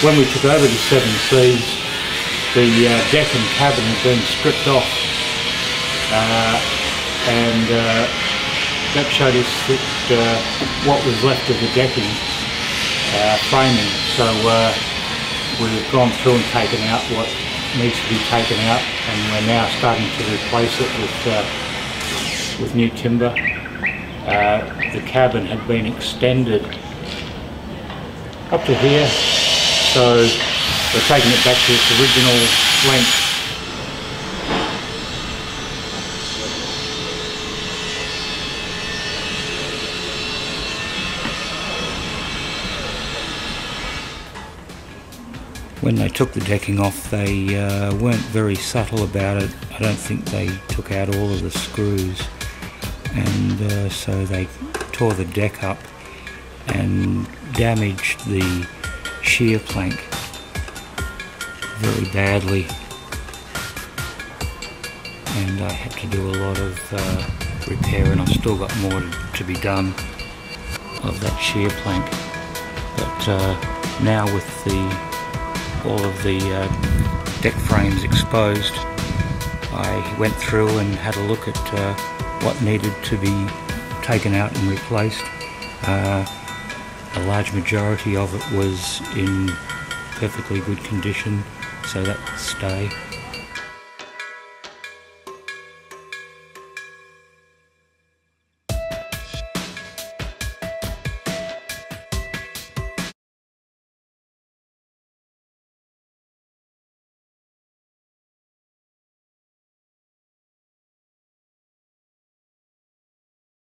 when we took over the 7Cs, the deck and cabin had been stripped off, and that showed us that what was left of the decking framing. So we've gone through and taken out what needs to be taken out, and we're now starting to replace it with new timber. The cabin had been extended up to here, so we're taking it back to its original length. When they took the decking off, they weren't very subtle about it. I don't think they took out all of the screws, and so they tore the deck up and damaged the shear plank very badly, and I had to do a lot of repair, and I've still got more to be done of that shear plank. But now with all of the deck frames exposed, I went through and had a look at what needed to be taken out and replaced. A large majority of it was in perfectly good condition, so that will stay.